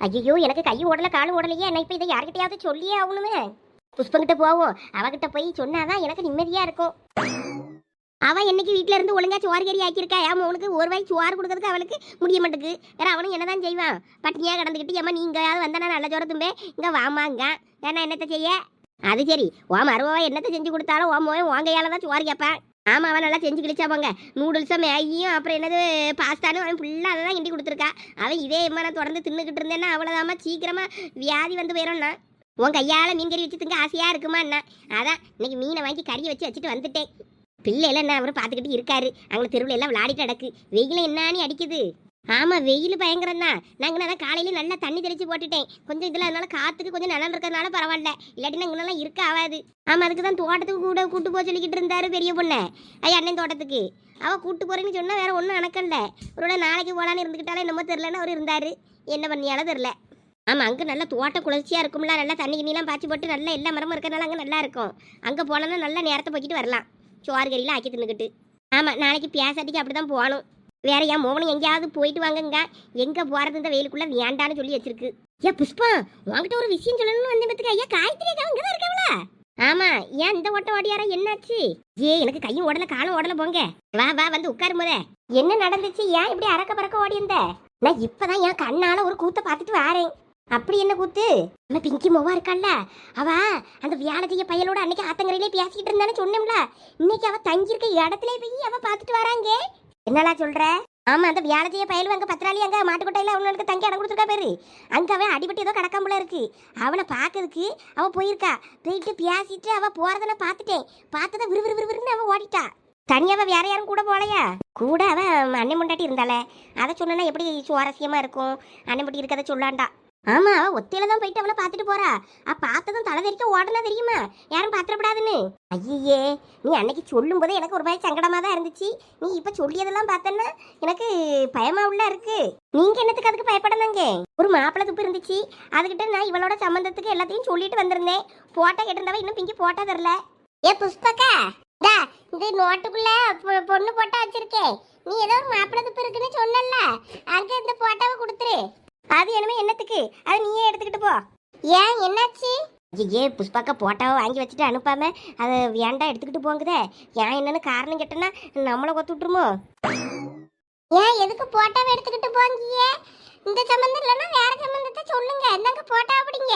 ஐயோ எனக்கு கை ஓடல காலும் ஓடலையே, என்ன இப்ப இதை யார்கிட்டயாவது சொல்லியே ஆகணுமே. புஷ்பங்கிட்ட போவோம், அவகிட்ட போய் சொன்னாதான் எனக்கு நிம்மதியா இருக்கும். அவ என்னைக்கு வீட்டுல இருந்து ஒழுங்கா சோறு கறி ஆக்கியிருக்கா, ஏன் உனக்கு ஒரு வாய் சோறு கொடுக்கறதுக்கு அவளுக்கு முடிய மாட்டேங்குது. வேற அவனும் என்னதான் செய்வான், பட்டினியா கடந்துக்கிட்டு ஏமா நீங்காவது வந்தானா நல்ல ஜோர தும்பே இங்க வாமாங்க, ஏன்னா என்னத்த செய்ய. அது சரி, உன் மருவா என்னத்தை செஞ்சு கொடுத்தாலும் உன் மோன் வாங்கையால தான் சோறு கேட்பேன். ஆமா அவன் நல்லா செஞ்சு கிழிச்சா போங்க, நூடுல்ஸும் மேகியும் அப்புறம் என்னது பாஸ்தானும் அவன் ஃபுல்லாக அதை தான் கிண்டி கொடுத்துருக்கா. அவன் இதே நான் தொடர்ந்து தின்னுக்கிட்டு இருந்தேன்னா அவ்வளோதாம்மா சீக்கிரமா வியாதி வந்து போயிடும்னா. உன் கையால் மீன் கறி வச்சு திங்க ஆசையா இருக்குமா என்ன, அதான் இன்னைக்கு மீனை வாங்கி கறியை வச்சுட்டு வந்துட்டேன். பிள்ளைல என்ன அவரு பார்த்துக்கிட்டு இருக்காரு, அங்கே தெருவில் எல்லாம் விளையாடிட்டு நடக்கு. வெயிலும் என்னானி அடிக்குது. ஆமாம் வெயில் பயங்கரம் தான். நாங்கள் தான் காலையில் நல்லா தண்ணி தெளித்து போட்டுட்டேன். கொஞ்சம் இதில் அதனால காற்றுக்கு கொஞ்சம் நிழல் இருக்கிறதுனால பரவாயில்ல, இல்லாட்டினா இங்கெல்லாம் இருக்க ஆகாது. ஆமாம் அதுக்கு தான் தோட்டத்துக்கு கூட கூட்டு போக சொல்லிக்கிட்டு இருந்தாரு பெரிய பொண்ணை. அண்ணன் தோட்டத்துக்கு அவள் கூட்டு போகிறேன்னு சொன்னால் வேற ஒன்றும் அணக்கல்ல. ஒரு நாளைக்கு போகலான்னு இருந்துக்கிட்டாலே என்னமோ தெரிலன்னு அவர் இருந்தார், என்ன பண்ணியாலும் தெரில. ஆமாம் அங்கே நல்லா தோட்டம் குளிர்ச்சியாக இருக்கும்ல, நல்லா தண்ணி கிண்ணிலாம் பாய்ச்சி போட்டு நல்லா எல்லா மரமும் இருக்கிறனால அங்கே நல்லா இருக்கும். அங்கே போனோன்னா நல்லா நேரத்தை போய்கிட்டு வரலாம், சோறு கறியில் ஆக்கி தின்னுக்கிட்டு. ஆமாம் நாளைக்கு பேசாட்டிக்கு அப்படி தான் போகணும். வேற என் மோகனும் எங்கேயாவது போயிட்டு வாங்கங்க, எங்கே போகிறது இந்த வெயிலுக்குள்ளே வேண்டான்னு சொல்லி வச்சிருக்கு. ஏன் புஷ்பா உங்ககிட்ட ஒரு விஷயம் சொல்லணும்னு வந்ததுக்கு ஐயா காய்கறி அங்கே தான் இருக்காங்களா? ஆமாம் ஏன் இந்த ஓட்டம் ஓடியாரா, என்னாச்சு? எனக்கு கையும் ஓடல காலம் ஓடல, போங்க வா வா வந்து உட்காரும் போதே. என்ன நடந்துச்சு, ஏன் இப்படி அறக்க பறக்க ஓடி இருந்த? நான் இப்போதான் என் கண்ணால் ஒரு கூத்தை பார்த்துட்டு வாரேன். அப்படி என்ன கூத்து? நம்ம பிங்கி மோவா இருக்காள்ல, அவ அந்த வியாழத்தைய பையனோட அன்னைக்கு ஆத்தங்கரையிலே பேசிக்கிட்டு இருந்தானே சொன்னோம்ல, இன்னைக்கு அவ தங்கியிருக்க இடத்துல போய் அவ பார்த்துட்டு வராங்க. என்னடா சொல்ற? ஆமா அந்த வியாழத்தைய பயிலும் அங்க பத்திராளி அங்க மாட்டுக்கொட்டையில அவனுக்கு தங்கி இடம் கொடுத்துருக்கா பேரு. அங்க அவன் அடிபட்டு ஏதோ கிடக்காமல இருக்கு, அவனை பாக்குறதுக்கு அவ போயிருக்கா. போயிட்டு பேசிட்டு அவ போறதனை பார்த்துட்டேன், பார்த்ததை விறுவிறுன்னு அவ ஓடிட்டா. தனியாவ வேற யாரும் கூட போலையா? கூட அவ அண்ணன் முண்டாட்டி இருந்தாலே, அதை சொன்னா எப்படி சுவாரஸ்யமா இருக்கும். அண்ணன் முட்டி இருக்கதை சொல்லாண்டா. ஆமா அவ ஒத்தையில தான் போயிட்டு அவளை பார்த்துட்டு போறா. பார்த்ததும் தலை தெரிக்க ஓடனா தெரியுமா, யாரும் பாத்திரப்படாதுன்னு. ஐயே நீ அன்னைக்கு சொல்லும் போதே எனக்கு ஒரு மாதிரி சங்கடமா தான் இருந்துச்சு. நீ இப்ப சொல்லியதெல்லாம் பார்த்தன்னா எனக்கு பயமா உள்ள இருக்கு. நீங்க என்னத்துக்கு அதுக்கு பயப்படனாங்க? ஒரு மாப்பிள்ளை துப்பு இருந்துச்சு, அதுகிட்ட நான் இவளோட சம்பந்தத்துக்கு எல்லாத்தையும் சொல்லிட்டு வந்திருந்தேன். போட்டா கேட்டிருந்தவ இன்னும் பிங்கி போட்டா தரல. ஏ புஷ்பக்கா, இந்த நோட்டுக்குள்ள பொண்ணு போட்டா வச்சிருக்கேன். நீ ஏதோ ஒரு மாப்பிள்ளை துப்பு இருக்குன்னு சொன்னல, அங்க இந்த போட்டாவை கொடுத்துரு. அது என்னமே என்னத்துக்கு, அது நீயே எடுத்துக்கிட்டு போ. ஏன் என்னாச்சு? புஷ்பாக்கா போட்டாவை வாங்கி வச்சுட்டு அனுப்பாம அதை வேண்டாம் எடுத்துக்கிட்டு போங்குதே, ஏன் என்னன்னு காரணம் கேட்டேன்னா நம்மளை கொத்து விட்டுருமோ? ஏன் எதுக்கு போட்டாவை எடுத்துக்கிட்டு போங்கிய? இந்த சம்பந்தம் இல்லைன்னா வேற சம்பந்தத்தை சொல்லுங்க, என்னங்க போட்டா அப்படிங்க.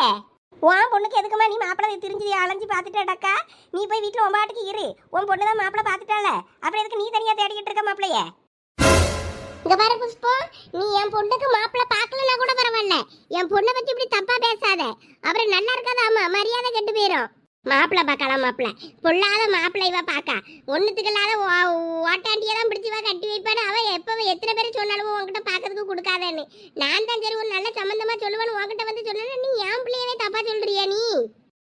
உன் பொண்ணுக்கு எதுக்குமா நீ மாப்பிள்ளை திரிஞ்சு அலைஞ்சு பார்த்துட்டாக்கா? நீ போய் வீட்டில் உன் பாட்டுக்கு இரு, உன் பொண்ணு தான் மாப்பிள்ளை பார்த்துட்டால, அப்புறம் எதுக்கு நீ தனியாக தேடிக்கிட்டு இருக்க மாப்பிள்ளைய? இங்க பாரு புஷ்பம், நீ என் பொண்ணுக்கு மாப்பிள்ளை பார்க்கலன்னா கூட பரவாயில்ல, என் பொண்ணை பத்தி இப்படி தப்பா பேசாத, அப்புறம் நல்லா இருக்காது. ஆமா மரியாதை கெட்டு போயிடும். மாப்பிள்ளை பார்க்கலாம், மாப்பிள்ளை பொல்லாத மாப்பிள்ளை இவ பாக்கா, ஒன்னுத்துக்கு இல்லாத ஓட்டாண்டியெல்லாம் பிடிச்சிவா கட்டி வைப்பாடு. அவ எப்ப எத்தனை பேர் சொன்னாலும் உன்கிட்ட பாக்கிறதுக்கு கொடுக்காதேன்னு. நான் தான் சரி ஒரு நல்ல சம்பந்தமா சொல்லுவேன்னு உன்கிட்ட வந்து சொன்னா நீ என் பிள்ளையவே தப்பா சொல்றியா?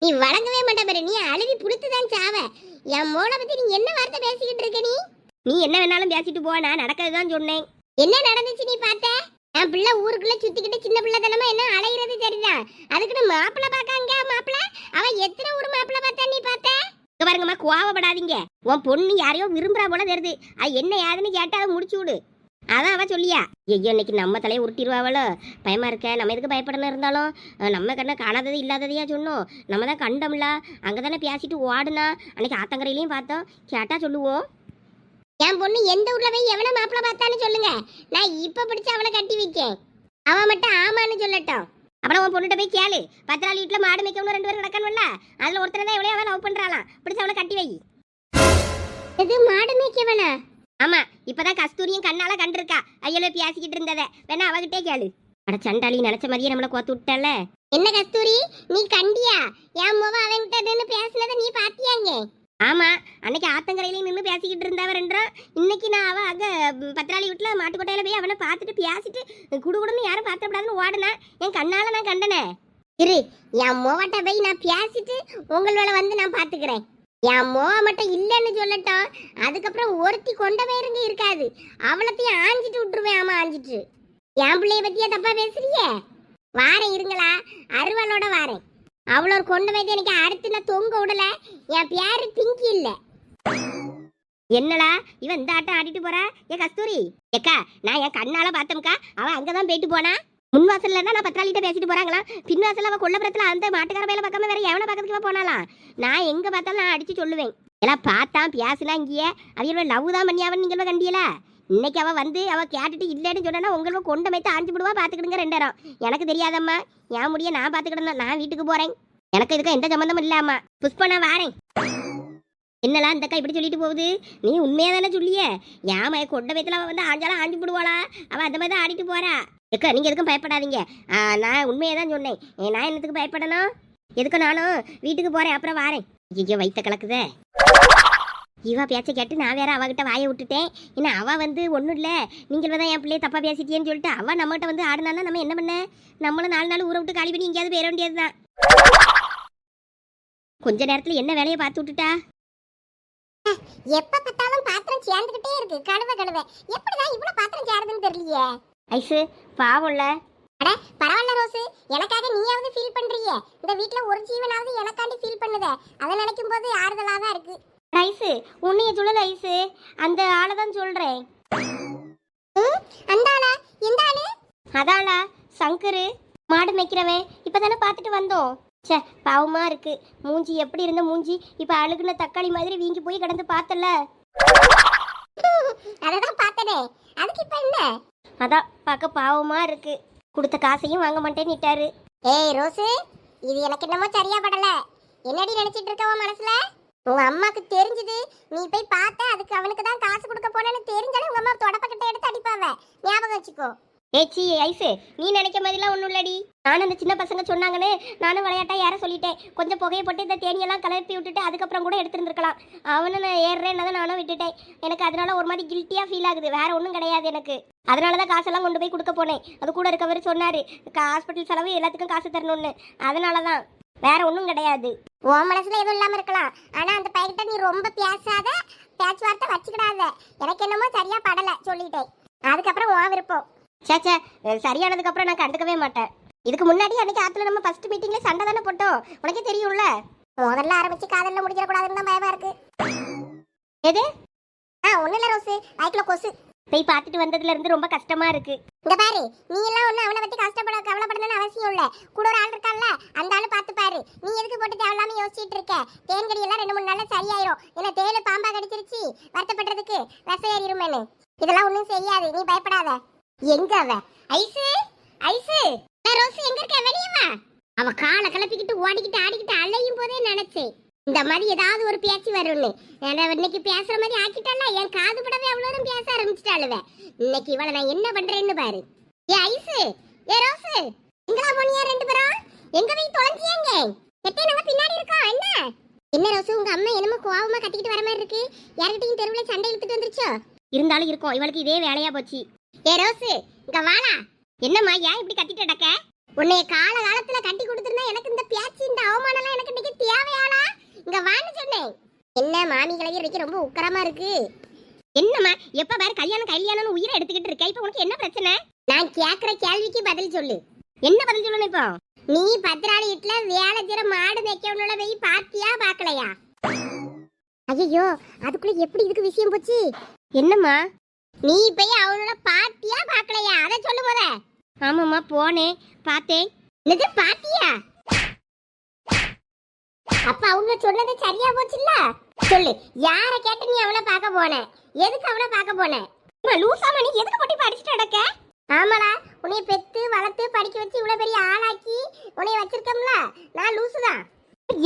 நீ வழங்கவே மாட்ட பாரு, நீ அழுவி புடித்துதான் சாவ. என் மோளை பத்தி நீ என்ன வார்த்தை பேசிக்கிட்டு இருக்க? நீ என்ன வேணாலும் பேசிட்டு போ, நான் நடக்கிறதுதான் சொன்னேன். என்ன நடந்துச்சு நீ பார்த்த? என் பிள்ளை ஊருக்குள்ள சுத்திக்கிட்டு சின்ன பிள்ளை தானமா என்ன அலையிறது சரிதான், அதுக்குன்னு மாப்பிள்ளை பார்க்காங்க. மாப்பிள்ளை அவன் எத்தனை ஊர் மாப்பிள்ளை பார்த்தா நீ பார்த்த? பாருங்கம்மா கோவப்படாதீங்க, உன் பொண்ணு யாரையோ விரும்புறா போல தெரியுது. அது என்ன யாருன்னு கேட்டா அதை முடிச்சு விடு. அதான் அவ சொல்லியா, ஐயோ இன்னைக்கு நம்ம தலையை உருட்டிடுவாவளோ பயமா இருக்க. நம்ம எதுக்கு பயப்படணும் இருந்தாலும், நம்ம கண்ணை காணாதது இல்லாததையா சொன்னோம். நம்ம தான் கண்டோம்ல, அங்கதானே பேசிட்டு ஓடுனா. அன்னைக்கு ஆத்தங்கரையிலையும் பார்த்தோம், கேட்டா சொல்லுவோம். என் பொண்ணு எந்த ஊர்ல போய் எவனை மாப்பிள்ளை பார்த்தான்னு சொல்லுங்க, நான் இப்ப பிடிச்சு அவளை கட்டி வைக்கேன். அவன் மட்டும் ஆமான்னு சொல்லட்டும். அப்புறம் உன் பொண்ணுகிட்ட போய் கேளு, பத்திராளி வீட்டுல மாடு மேய்க்கணும் 2 பேரும் நடக்கணும்ல, அதுல ஒருத்தனை தான் எவ்வளோ அவன் லவ் பண்றாளாம், பிடிச்சு அவளை கட்டி வை. எது மாடு மேய்க்கவனா? ஆமா இப்பதான் கஸ்தூரியும் கண்ணால கண்டிருக்கா, ஐயோ பேசிக்கிட்டு இருந்ததை வேணா அவகிட்டே கேளு. அட சண்டாளி நினைச்ச மாதிரியே நம்மளை கோத்து விட்டால. என்ன கஸ்தூரி நீ கண்டியா? என் முவ அவன்கிட்ட நின்று பேசினதை நீ பாத்தியாங்க? ஆமா அன்னைக்கு ஆத்தங்கரையிலையும் நின்று பேசிக்கிட்டு இருந்தவர்ன்றா. இன்னைக்கு நான் அவ அங்க பத்திராளி வீட்டுல மாட்டுக்கொட்டையில போய் அவனை பார்த்துட்டு பேசிட்டு குடுகுடுன்னு யாரும் பார்த்துக்கூடாதுன்னு ஓடுனா, என் கண்ணால நான் கண்டனே. இரு என் மோவட்ட போய் நான் பேசிட்டு உங்களோட வந்து நான் பாத்துக்கிறேன். என் மோவ மட்டும் இல்லைன்னு சொல்லட்டும், அதுக்கப்புறம் ஒருத்தி கொண்ட பேருங்க இருக்காது, அவளத்தையும் ஆஞ்சிட்டு விட்டுருவேன். ஆமா ஆஞ்சிட்டு. என் பிள்ளைய பத்தியா தப்பா பேசுறியே? வாரேன் இருங்களா, அருவாளோட வாரேன். அவ்வளோ கொண்டு வைத்து எனக்கு அடுத்து நான் தொங்க விடல. என் பேரு பிங்கி இல்ல. என்னடா இவன் இந்த ஆட்டம் ஆடிட்டு போறா? ஏ கஸ்தூரி ஏக்கா, நான் என் கண்ணால பார்த்தோம்க்கா, அவன் அங்கதான் போயிட்டு போனா. முன் வாசல்ல நான் பத்திராளிட்ட பேசிட்டு போறாங்களா, பின் வாசல்ல அவ கொல்லப்புறத்துல அந்த மாட்டுக்கார மேல பார்க்காம வேற எவனை பார்க்கறதுக்கு போனாலாம். நான் எங்க பார்த்தாலும் நான் அடிச்சு சொல்லுவேன். எல்லாம் பார்த்தான் பேசுனா இங்கேயே அவையோட லவ் தான் பண்ணியாவன்னு நீங்க கண்டியல. இன்னைக்கு அவ வந்து அவ கேட்டுட்டு இல்லைன்னு சொன்னா உங்களுக்கு கொண்ட மேய்த்து ஆஞ்சு விடுவா, பாத்துக்கிடுங்க 2 நேரம். எனக்கு தெரியாதம்மா, என் முடிய நான் பாத்துக்கிடணும். நான் வீட்டுக்கு போறேன், எனக்கு இதுக்கு எந்த சம்பந்தமும் இல்லாமா. புஷ்பா நான் வாரேன். என்னலாம் இந்த அக்கா இப்படி சொல்லிட்டு போகுது? நீ உண்மையா தானே சொல்லியே? ஏமா கொண்ட வயத்துல அவ வந்து ஆஞ்சாலும் ஆஞ்சு விடுவாளா? அவ அந்த மாதிரி தான் ஆடிட்டு போறா. எக்கா நீங்க எதுக்கும் பயப்படாதீங்க. நான் உண்மையை தான் சொன்னேன். நான் என்னத்துக்கு பயப்படணும்? எதுக்கு நானும் வீட்டுக்கு போறேன், அப்புறம் வாரேன். ஐயோ வயிற்ற கலக்குதே. இவா பேச்சை கேட்டு நான் வேற அவகிட்ட வாயை விட்டுட்டேன். ஏன்னா அவ வந்து ஒன்றும் இல்லை, நீங்கள் தான் என் பிள்ளைய தப்பா பேசிட்டேன்னு சொல்லிட்டு அவ நம்மகிட்ட வந்து ஆடுனான்னா நம்ம என்ன பண்ண? நம்மளும் 4 நாள் ஊரை விட்டு காலி பண்ணி எங்கேயாவது போயிட வேண்டியதுதான். கொஞ்ச நேரத்துல என்ன வேலையை பார்த்து விட்டுட்டா? எப்ப பார்த்தாலும் பாத்திரம் சேர்ந்துகிட்டே இருக்கு. கழுவ எப்படிதான் இவ்வளவு பாத்திரம் சேருதுன்னு தெரியலையே. ஐசு பாவம்ல. அட பரவாயில்ல ரோசு, எனக்காக நீயாவது ஃபீல் பண்றியே. இந்த வீட்ல ஒரு ஜீவனாவது எனக்காண்டி ஃபீல் பண்ணுதே, அதை நினைக்கும் போது ஆறுதலா தான் இருக்கு. ஐசு உன்னைய சொல்லல ஐசு, அந்த ஆளை தான் சொல்றேன். அந்த ஆளா? எந்த ஆளு? அதாளா சங்கரு, மாடு மேய்க்கிறவன். இப்பதானே பார்த்துட்டு வந்தோம். சே பாவமா இருக்கு. மூஞ்சி எப்படி இருந்த மூஞ்சி இப்ப அழுகுன தக்காளி மாதிரி வீங்கி போய் கிடந்து பார்த்தல. அததான் பார்த்தனே, அதுக்கு இப்ப என்ன? அதான் பார்க்க பாவமா இருக்கு. கொடுத்த காசையும் வாங்க மாட்டேன்னுட்டாரு. ஏய் ரோசு, இது எனக்கு என்னமோ சரியா படல. என்னடி நினைச்சிட்டு இருக்கவ மனசுல? உங்க அம்மாக்கு தெரிஞ்சது நீ போய் பார்த்த, அதுக்கு அவனுக்கு தான் காசு கொடுக்க போனேன்னு தெரிஞ்சாலும் உங்க அம்மா தொடப்பக்கிட்ட எடுத்து அடிப்பாவ, ஞாபகம் வச்சுக்கோ. ஏச்சி ஐசு, நீ நினைக்க மாதிரிலாம் ஒன்றும் இல்லடி. நானும் அந்த சின்ன பசங்க சொன்னாங்கன்னு நானும் விளையாட்டா யார சொல்லிட்டேன். கொஞ்சம் புகையை போட்டு இந்த தேனியெல்லாம் கலப்பி விட்டுட்டு அதுக்கப்புறம் கூட எடுத்துருந்துருக்கலாம். அவனை நான் ஏறுறேன்னு நானும் விட்டுட்டேன். எனக்கு அதனால ஒரு மாதிரி கில்ட்டியாக ஃபீல் ஆகுது, வேற ஒன்றும் கிடையாது எனக்கு. அதனால தான் காசெல்லாம் கொண்டு போய் கொடுக்க போனேன். அது கூட இருக்கவர் சொன்னார் ஹாஸ்பிட்டல் செலவு எல்லாத்துக்கும் காசு தரணும்னு. அதனால தான், வேற ஒன்றும் கிடையாது. உன் மனசுல எதுவும் இல்லாம இருக்கலாம், ஆனா அந்த பையன்கிட்ட நீ ரொம்ப பேசாத, பேச்சுவார்த்தை வச்சுக்கிடாத. எனக்கு என்னமோ சரியா படல சொல்லிட்டேன். அதுக்கப்புறம் உன் விருப்பம். சேச்சே, சரியானதுக்கு அப்புறம் நான் கண்டுக்கவே மாட்டேன். இதுக்கு முன்னாடி அன்னைக்கு ஆத்துல நம்ம ஃபர்ஸ்ட் மீட்டிங்ல சண்டை தானே போட்டோம், உனக்கே தெரியும்ல. முதல்ல ஆரம்பிச்சு காதல்ல முடிஞ்சிடக்கூடாதுன்னு தான் பயமா இருக்கு. எது? ஒண்ணு இல்ல ரோசு, வயிற்றுல கொசு. போய் பார்த்துட்டு வந்ததுல இருந்து ரொம்ப கஷ்டமா இருக்கு. இந்த பாரு, நீ எல்லாம் ஒண்ணு அவனை பத்தி கவலைப்படணும்னு அவசியம் இல்ல. கூட ஒரு ஆள் இருக்கான்ல, அந்த ஆளு பார்த்து பாரு. நீ எதுக்கு போட்டு தேவையில்லாம யோசிச்சுட்டு இருக்க? தேன்கடி எல்லாம் 2-3 நாள்ல சரியாயிரும். ஏன்னா தேனு பாம்பா கடிச்சிருச்சு, வருத்தப்படுறதுக்கு விஷம் ஏறிடுமேனு. இதெல்லாம் ஒண்ணும் செய்யாது, நீ பயப்படாத. எங்க அவ? ஐசு ஐசு, ரோசு எங்க இருக்க? வெளியே வா. அவ காலை கிளப்பிக்கிட்டு ஓடிக்கிட்டு ஆடிக்கிட்டு அலையும் போதே நினைச்சேன் இந்த மாதிரி ஏதாவது ஒரு பேச்சு வரும்னு. இன்னைக்கு பேசுற மாதிரி ஆக்கிட்டால, என் காது படவே அவ்வளோ பேச ஆரம்பிச்சிட்டாளுவ. இன்னைக்கு இவளை நான் என்ன பண்றேன்னு பாரு. ஏ ஐசு, ஏ ரோசு, எங்களா போனியா 2 பேரும்? எங்க போய் தொலைஞ்சியங்க? எத்தே நாங்க பின்னாடி இருக்கோம். என்ன என்ன ரோசு, உங்க அம்மா என்னமோ கோவமா கத்திக்கிட்டு வர மாதிரி இருக்கு. யார்கிட்டயும் தெருவுல சண்டை இழுத்துட்டு வந்துருச்சோ? இருந்தாலும் இருக்கும், இவளுக்கு இதே வேலையா போச்சு. ஏ ரோசு, இங்க வாடா. என்னம்மா, ஏன் இப்படி கத்திட்டு அடக்க? உன்னைய காலகாலத்துல கட்டி கொடுத்துருந்தா எனக்கு இந்த பேச்சு இந்த அவமானம் எல்லாம் எனக்கு இன்னைக்கு தேவையாளா? இங்க வான்னு சொன்னேன். என்ன மாமி கிழவி ரொம்ப உக்கரமா இருக்கு. என்னம்மா எப்ப பாரு கல்யாணம்னு உயிரை எடுத்துக்கிட்டு இருக்க, இப்ப உனக்கு என்ன பிரச்சனை? நான் கேக்குற கேள்விக்கு பதில் சொல்லு. என்ன பதில் சொல்லணும் இப்போ? நீ பத்திராளி வீட்டுல வேலை செய்யற மாடு மேய்க்கவனோட போய் பாத்தியா பாக்கலையா? ஐயோ, அதுக்குள்ள எப்படி இதுக்கு விஷயம் போச்சு? என்னம்மா, நீ போய் அவனோட பாத்தியா பாக்கலையா? அத சொல்லு முத. ஆமாம்மா போனேன், பார்த்தேன். என்னது பாத்தியா? அப்ப அவங்க சொன்னது சரியா போச்சுல்ல? சொல்லு, யார கேட்டு நீ அவளை பார்க்க போன? எதுக்கு அவளை பார்க்க போன? லூசாமா, நீ எதுக்கு போட்டி படிச்சுட்டு அடக்க? ஆமாடா, உன்னை பெத்து வளர்த்து படிக்க வச்சு இவ்வளவு பெரிய ஆளாக்கி உன்னை வச்சிருக்கோம்ல, நான் லூசுதான்.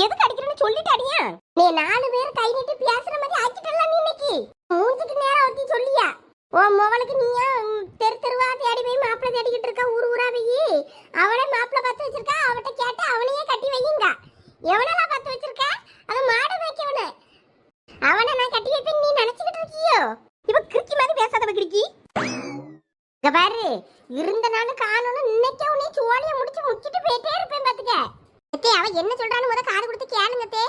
எதுக்கு அடிக்கிறேன்னு சொல்லிட்டு அடியா? நீ 4 பேர் கை நீட்டி பேசுற மாதிரி ஆக்கிட்டல நீ இன்னைக்கு. மூஞ்சிக்கு நேரம் ஒத்தி சொல்லியா? உன் மொபைலுக்கு நீயா தெருவா தேடி போய் மாப்பிள்ளை தேடிக்கிட்டு இருக்க, ஊரா போய் அவளே மாப்பிள்ளை பார்த்து வச்சிருக்கா. அவட்ட கேட்டு அவனையே கட்டி வையுங்க. எவனெல்லாம் பார்த்து வச்சிருக்க? அவன் மாடு மேய்க்கவன. அவனை நான் கட்டி வைப்பேன் நீ நினைச்சுக்கிட்டு இருக்கியோ? இவ கிறுக்கி மாதிரி பேசாதவ கிறுக்கி. இங்க பாரு, இருந்த நாள் காணணும். இன்னைக்கே உன்னை சோழிய முடிச்சு முச்சிட்டு போயிட்டே இருப்பேன் பாத்துக்க. அத்தே, அவ என்ன சொல்றான்னு முத காது கொடுத்து கேளுங்க தே.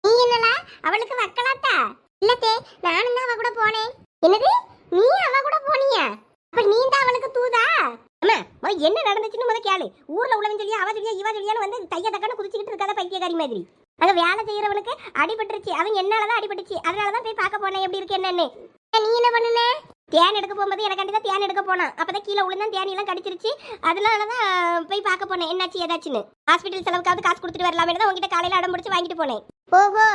நீ என்னலா அவளுக்கு வக்கலாத்தா? இல்ல தே, நானும் தான் அவ கூட போனேன். என்னது, நீ அவ கூட போனியா? அப்ப நீ தான் அவளுக்கு தூதா? அம்மா, என்ன நடந்துச்சுன்னு முத கேளு. ஊர்ல உள்ளவன் சொல்லியா, அவ சொல்லியா, இவ சொல்லியான்னு வந்து தைய தக்கன்னு குதிச்சுக்கிட்டு இருக்காத பைத்தியக்காரி மாதிரி. அங்க வேலை செய்யறவனுக்கு அடிபட்டுருச்சு, அவன் என்னாலதான் அடிபட்டுச்சு, அதனாலதான் போய் பார்க்க போனேன் எப்படி இருக்கு என்னன்னு. நீ என்ன பண்ணுன? தேன் எடுக்க போகும்போது எனக்காண்டி தான் தேன் எடுக்க போனான். அப்பதான் கீழே விழுந்தான், தேனி எல்லாம் கடிச்சிருச்சு. அதனாலதான் போய் பார்க்க போனேன் என்னாச்சு ஏதாச்சுன்னு. ஹாஸ்பிட்டல் செலவுக்காவது காசு கொடுத்துட்டு வரலாமே தான் உங்ககிட்ட காலையில அடம் பிடிச்சு வாங்கிட்டு போனேன். ஓஹோ,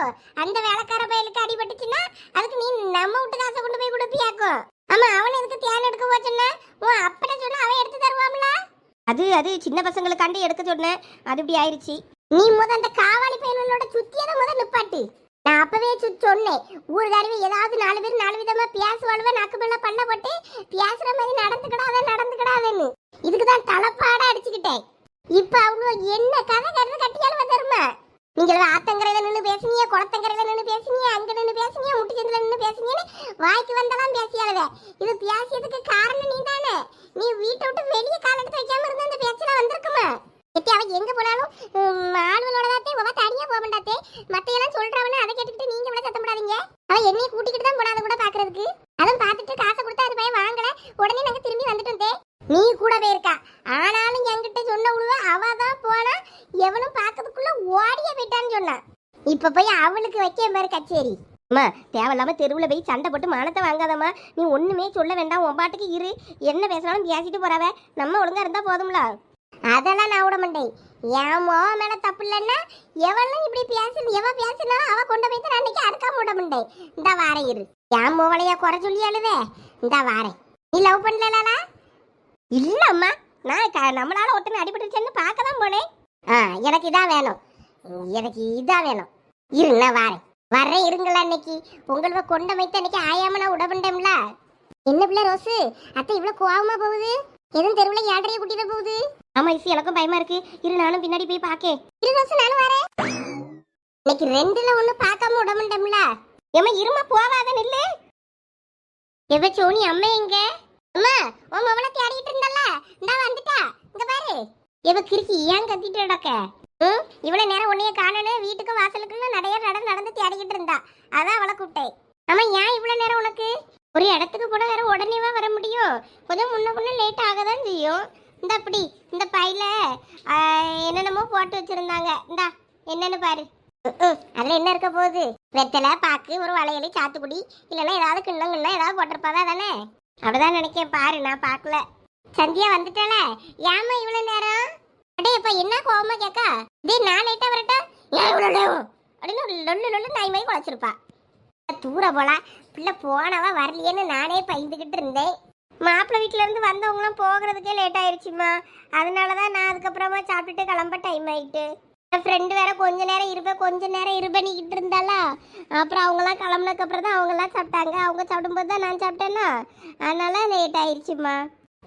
அந்த வேலைக்கார பயலுக்கு அடிபட்டுச்சுன்னா அதுக்கு நீ நம்ம வீட்டு காசை கொண்டு போய் கொடுப்பியாக்கும். ஆமா, அவன் எதுக்கு தேன் எடுக்க போச்சுன்னா உன் அப்பட சொன்னா அவன் எடுத்து தருவாம்ல. அது சின்ன பசங்களுக்காண்டி எடுக்க சொன்னேன், அது இப்படி ஆயிருச்சு. நீ அந்த காவாலி பயலோட சுத்தியதை நிப்பாட்டு. நான் அப்பவே சொன்னேன், ஊருகாரவி ஏதாவது 4 பேர் 4 விதமா பேசுவாளுவ, நாக்கு மேல பல்ல போட்டு பேசுற மாதிரி நடந்துக்கிடாதன்னு. இதுக்குதான் தலைப்பாட அடிச்சுக்கிட்டேன். இப்ப அவங்க என்ன கதை கட்டியாலும் வந்துருமா? நீங்க ஆத்தங்கரையில நின்று பேசுனீங்க, குளத்தங்கரையில நின்று பேசுனீங்க, அங்க நின்று பேசுனீங்க, முட்டுச்சந்தில நின்று பேசுனீங்கன்னு வாய்க்கு வந்தெல்லாம் பேசியாளுவ. இது பேசியதுக்கு காரணம் நீ தானே. நீ வீட்டை விட்டு வெளியே கால் எடுத்து வைக்காம இருந்த அந்த பேச்செல்லாம் வந்திருக்குமா? எத்தி அவன் எங்க போனாலும் ஆளுகளோடதாத்தே உவ தனியா போக மாட்டாத்தே. மத்தையெல்லாம் சொல்றவனே அதை கேட்டுக்கிட்டு நீங்க விட சத்தம் போடாதீங்க. அவன் என்னைய கூட்டிக்கிட்டு தான் போனாத கூட பாக்குறதுக்கு. அதான் பார்த்துட்டு காசை கொடுத்தா அது பையன் வாங்கல, உடனே நாங்க திரும்பி வந்துட்டோம். நீ கூட போயிருக்கா, ஆனாலும் என்கிட்ட சொன்ன உழுவ அவதான் போனா, எவனும் பாக்கிறதுக்குள்ள ஓடிய போயிட்டான்னு சொன்னான். இப்ப போய் அவளுக்கு வைக்க பாரு கச்சேரி. அம்மா, தேவையில்லாம தெருவில் போய் சண்டை போட்டு மானத்தை வாங்காதம்மா. நீ ஒண்ணுமே சொல்ல வேண்டாம், உன் பாட்டுக்கு இரு. என்ன பேசினாலும் பேசிட்டு போறாவ, நம்ம ஒழுங்கா இருந்தா போதும்ல. அதெல்லாம் நான் விட மாட்டேன். என் மோக மேல தப்பு இல்லைன்னா எவனும் இப்படி பேசினாலும் அவ கொண்டு போய் நான் அன்னைக்கு அறுக்காம விட மாட்டேன். இந்த வாரம் இரு. என் மோவளையா குறை சொல்லி அழுவே. இந்த வாரேன். நீ லவ் பண்ணலா? இல்ல அம்மா, நான் நம்மளால ஒருத்தனை அடிபட்டுருச்சேன்னு பார்க்க தான் போனேன். எனக்கு இதான் வேணும், எனக்கு இதான் வேணும். இரு, நான் வரேன் இருங்களா. அன்னைக்கு உங்களை கொண்ட வைத்து அன்னைக்கு ஆயாம நான் விடப்பண்டேன்ல. என்ன பிள்ளை ரோஸு, அத்தை இவ்வளவு கோவமா போகுது? எதுவும் தெருவில் ஏழைய கூட்டிட்டு போகுது? ஆமா இசி, எனக்கும் பயமா இருக்கு. இரு, நானும் பின்னாடி போய் பாக்கேன். இரு ரோஸு, நானும் வரேன். இன்னைக்கு 2ல 1 பார்க்காம விடப்பண்டேன்ல. ஏமா இருமா, போவாத நில்லு. எவ சோனி அம்மா எங்க? அம்மா, உன் மவளை தேடிட்டு இருந்தல்ல, இந்தா வந்துட்டா. இங்க பாரு. எவ கிறுக்கி ஏன் கத்திட்டு கிடக்க? இவ்வளவு நேரம் உன்னைய காணனு வீட்டுக்கு வாசலுக்குள்ள நடந்து தேடிக்கிட்டு இருந்தா. அதான் அவளை கூப்பிட்டேன். ஆமா, ஏன் இவ்வளவு நேரம் உனக்கு? ஒரு இடத்துக்கு போன வேற உடனேவா வர முடியும்? கொஞ்சம் முன்ன லேட் ஆகதான் செய்யும். இந்த அப்படி இந்த பையில என்னென்னமோ போட்டு வச்சிருந்தாங்க. இந்தா என்னன்னு பாரு. அதுல என்ன இருக்க போகுது? வெத்தலை, பாக்கு, ஒரு வளையலி, சாத்துக்குடி, இல்லைன்னா ஏதாவது கிண்ணம் ஏதாவது போட்டிருப்பாவா தானே? அப்படிதான் நினைக்கேன். பாரு, நான் பாக்கல. சந்தியா வந்துட்டால. ஏமா இவ்வளவு நேரம்? அடே இப்ப என்ன கோவமா கேக்கா? டேய், நான் லேட்டா வரட்டா? ஏன் இவ்வளவு நேரம் அப்படின்னு லொல்லு நாய் மாதிரி குழைச்சிருப்பா. தூர போல பிள்ளை போனவா வரலையேன்னு நானே பயந்துகிட்டு இருந்தேன். மாப்பிள்ளை வீட்டுல இருந்து வந்தவங்களாம் போகிறதுக்கே லேட் ஆயிடுச்சுமா. அதனாலதான் நான் அதுக்கப்புறமா சாப்பிட்டுட்டு கிளம்ப டைம் ஆயிட்டு. என் ஃப்ரெண்டு வேற கொஞ்ச நேரம் இருப்பேன்னிக்கிட்டு இருந்தாளா. அப்புறம் அவங்களாம் கிளம்புனதுக்கு அப்புறம் தான் அவங்களாம் சாப்பிட்டாங்க. அவங்க சாப்பிடும்போது தான் நான் சாப்பிட்டேன்னா, அதனால லேட் ஆயிடுச்சுமா.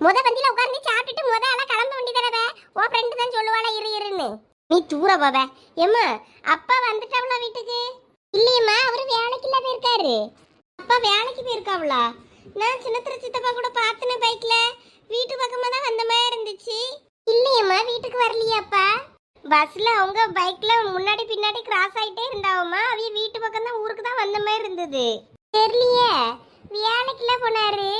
பந்தியில உட்கார்ந்து சாப்பிட்டுட்டு எல்லாம் கிளம்ப வேண்டியதானே. உன் ஃப்ரெண்டு தான் சொல்லுவாளா இருன்னு. நீ தூர போவ. ஏம்மா, அப்பா வந்துட்டாவளா வீட்டுக்கு? இல்லையம்மா, அவரு வேலைக்கு இல்ல போயிருக்காரு. அப்பா வேலைக்கு போயிருக்காவளா? நான் சின்னத்திர சித்தப்பா கூட பார்த்தன பைக்ல வீட்டு பக்கமா தான் வந்த மாதிரி இருந்துச்சு. இல்லையம்மா, வீட்டுக்கு வரலையாப்பா? பஸ்ல அவங்க பைக்ல முன்னாடி பின்னாடி கிராஸ் ஆயிட்டே இருந்தாவம்மா. அவங்க வீட்டு பக்கம் தான், ஊருக்கு தான் வந்த மாதிரி இருந்தது. தெரியலையே, வேலைக்குள்ள போனாரு.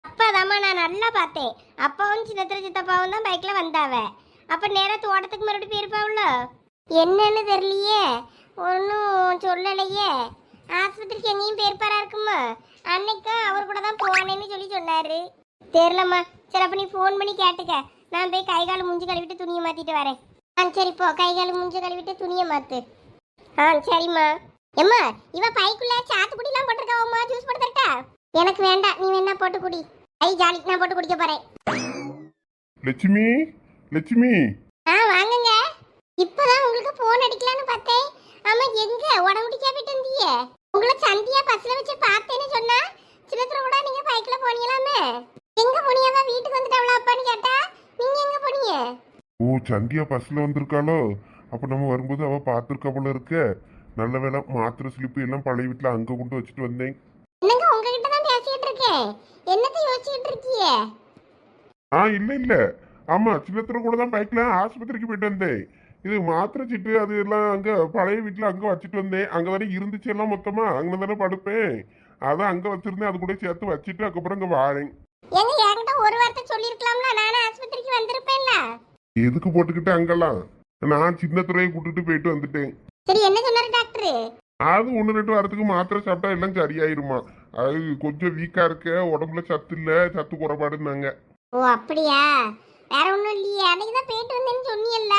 அப்பாதாம்மா, நான் நல்லா பார்த்தேன். அப்பாவும் சின்னத்திர சித்தப்பாவும் தான் பைக்ல வந்தாவ. அப்ப நேரா தோட்டத்துக்கு மறுபடியும் போயிருப்பாவுல. என்னன்னு தெரியலையே, ஒன்னும் சொல்லலையே. ஆஸ்பத்திரிக்கு எங்கேயும் போயிருப்பாரா இருக்குமா? அன்னைக்கும் அவர் கூட தான் போனேன்னு சொல்லி சொன்னாரு. தெரியலம்மா. சரி, அப்ப நீ போன் பண்ணி கேட்டுக்க. நான் போய் கை கால் மூஞ்சி கழுவிட்டு துணியை மாத்திட்டு வரேன். சரி, போ. கை கால் மூஞ்சி கழுவிட்டு துணியை மாத்து. சரிம்மா. எம்மா, இவ பைக்குள்ள சாத்துக்குடி எல்லாம் போட்டிருக்காவம்மா. ஜூஸ் போட்டு தரட்டா? எனக்கு வேண்டாம், நீ வேணா போட்டு குடி. ஐ ஜாலி, நான் போட்டு குடிக்க போறேன். லட்சுமி வாங்குங்க. இப்பதான் உங்களுக்கு போன் அடிக்கலான்னு பார்த்தேன். ஆமா, எங்க உடம்புடிக்கா போயிட்டு இருந்தீங்க? உங்களை சந்தியா பஸ்ல வச்சு பார்த்தேன்னு சொன்னா. சின்னத்துல கூட நீங்க பைக்ல போனீங்களாமே. எங்க போனியாவா? வீட்டுக்கு வந்துட்டாவளா அப்பான்னு கேட்டா. நீங்க எங்க போனீங்க? ஓ, சந்தியா பஸ்ல வந்திருக்காளோ? அப்ப நம்ம வரும்போது அவ பாத்துருக்கா போல இருக்க. நல்ல வேலை, மாத்திரை ஸ்லிப்பு எல்லாம் பழைய வீட்டுல அங்க கொண்டு வச்சுட்டு வந்தேன். என்னங்க, உங்ககிட்ட தான் பேசிட்டு இருக்கேன். என்னத்தை யோசிச்சுட்டு இருக்கீங்க? இல்ல ஆமா, சின்னத்துல கூட தான் பைக்ல ஆஸ்பத்திரிக்கு போயிட்டு வந்தேன். இது மாத்திரை சீட்டு அது எல்லாம் அங்க பழைய வீட்டுல அங்க வச்சுட்டு வந்தேன். அங்க தானே இருந்துச்சு எல்லாம் மொத்தமா, அங்க தானே படுப்பேன். அதான் அங்க வச்சிருந்தேன். அது கூட சேர்த்து வச்சுட்டு அதுக்கப்புறம் இங்க வாரேன். ஏங்க, என்கிட்ட ஒரு வார்த்தை சொல்லிருக்கலாம்ல, நானே ஆஸ்பத்திரிக்கு வந்திருப்பேன்ல. எதுக்கு போட்டுக்கிட்டு அங்கெல்லாம்? நான் சின்னத்துறையை கூட்டிட்டு போயிட்டு வந்துட்டேன். சரி, என்ன சொன்னாரு டாக்டர்? அது 1-2 வாரத்துக்கு மாத்திரை சாப்பிட்டா எல்லாம் சரியாயிருமா. அது கொஞ்சம் வீக்கா இருக்க, உடம்புல சத்து இல்ல, சத்து குறைபாடுன்னாங்க. ஓ அப்படியா? வேற ஒண்ணும் இல்லையே, அன்னைக்கு தான் போயிட்டு வந்தேன்னு சொன்னியல்ல,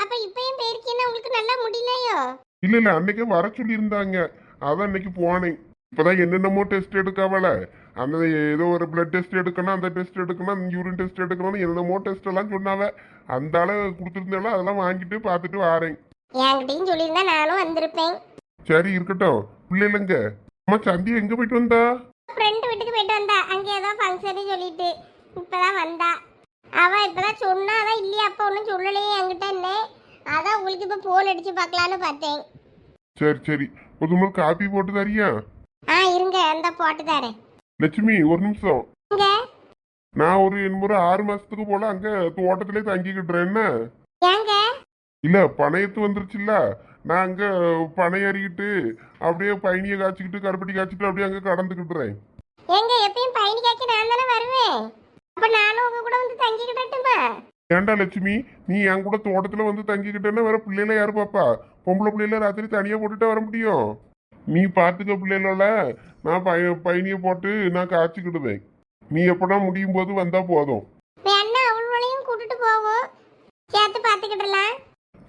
அப்ப இப்பயும் போயிருக்கீங்கன்னா உங்களுக்கு நல்லா முடியலையோ? இல்ல இல்ல, அன்னைக்கே வர சொல்லி இருந்தாங்க, அதான் இன்னைக்கு போனேன். இப்பதான் என்னென்னமோ டெஸ்ட் எடுக்காவல, அந்த ஏதோ ஒரு பிளட் டெஸ்ட் எடுக்கணும், அந்த டெஸ்ட் எடுக்கணும், யூரின் டெஸ்ட் எடுக்கணும்னு என்னென்னமோ டெஸ்ட் எல்லாம் சொன்னாவ. அந்த ஆளு கொடுத்துருந்தாலும் அதெல்லாம் வாங்கிட்டு பார்த்துட்டு வாரேன். என்கிட்டயும் சொல்லியிருந்தா நானும் வந்திருப்பேன். சரி இருக்கட்டும். பிள்ளைலங்க அம்மா சந்தி எங்க போயிட்டு வந்தா? ஃப்ரெண்டு வீட்டுக்கு போயிட்டு வந்தா, அங்கே ஏதோ ஃபங்க்ஷன் சொல்லிட்டு இப்பதான் வந்தா. அவ இப்பதான் சொன்னா, அதான் இல்லையா அப்ப ஒன்றும் சொல்லலையே என்கிட்ட என்ன, அதான் உங்களுக்கு இப்ப போன் அடிச்சு பார்க்கலான்னு பார்த்தேன். சரி சரி, ஒரு நாள் காப்பி போட்டு தரியா? இருங்க அந்த போட்டு தரேன். லட்சுமி ஒரு நிமிஷம். இங்க நான் ஒரு என்னமோ 6 மாசத்துக்கு போல அங்க தோட்டத்திலே தங்கிக்கிட்டுறேன். என்ன ஏங்க? இல்ல பனையத்து வந்துருச்சுல்ல, நான் அங்க பனை அறிக்கிட்டு அப்படியே பயணியை காய்ச்சிக்கிட்டு கருப்பட்டி காய்ச்சிட்டு அப்படியே அங்க கடந்துக்கிட்டுறேன். எங்க எப்பயும் பயணி காக்கி நான் தானே வருவேன், அப்ப நானும் உங்க கூட வந்து தங்கிக்கிட்டட்டுமா? ஏண்டா லட்சுமி, நீ என் கூட தோட்டத்துல வந்து தங்கிக்கிட்டேன்னா வேற பிள்ளைல யாரு பாப்பா? பொம்பளை பிள்ளைல ராத்திரி தனியா போட்டுட்டா வர முடியும்? நீ பாத்துக்க பிள்ளைகளோட, நான் பயணியை போட்டு நான் காய்ச்சிக்கிடுவேன். நீ எப்படா முடியும் போது வந்தா போதும். வேணா அவளையும் கூட்டிட்டு போவோம், சேர்த்து பாத்துக்கிடலாம்.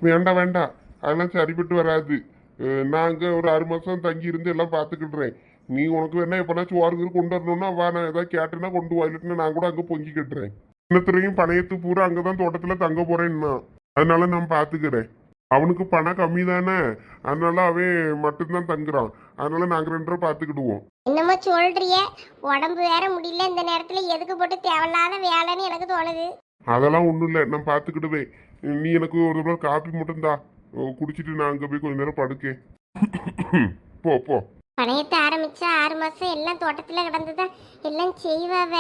வேண்டாம் வேண்டாம், அதெல்லாம் சரிப்பட்டு வராது. நான் அங்க ஒரு 6 மாசம் தங்கி இருந்து எல்லாம் பாத்துக்கிடுறேன். நீ உனக்கு வேணா எப்பனா சோறு கொண்டு வரணும்னா வா, நான் ஏதாவது கேட்டேன்னா கொண்டு வா, இல்லைன்னா நான் கூட அங்க பொங்கி கட்டுறேன். இன்னத்துறையும் பணையத்து பூரா அங்கதான் தோட்டத்துல தங்க போறேன்னா, அதனால நான் பாத்துக்கிறேன். அவனுக்கு பணம் கம்மி தானே, அதனால அவன் மட்டும்தான் தங்குறான். அதனால நாங்க 2 பேரும் பாத்துக்கிடுவோம். என்னமோ சொல்றிய, உடம்பு வேற முடியல இந்த நேரத்துல, எதுக்கு போட்டு தேவையில்லாத வேலைன்னு எனக்கு தோணுது. அதெல்லாம் ஒண்ணும் இல்லை, நான் பாத்துக்கிடுவேன். நீ எனக்கு ஒரு தடவை காப்பி மட்டும் தா, குடிச்சிட்டு நான் அங்க போய் கொஞ்ச நேரம் படுக்கேன். போ போ. பணையத்தை ஆரம்பிச்சா 6 மாசம் எல்லாம் தோட்டத்துல கிடந்துதான் எல்லாம் செய்வாவ.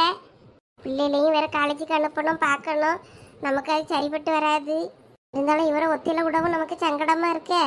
பிள்ளைகளையும் வேற காலேஜுக்கு அனுப்பணும், பார்க்கணும், நமக்கு அது சரிப்பட்டு வராது. இருந்தாலும் இவரை ஒத்தியில விடவும் நமக்கு சங்கடமா இருக்கே.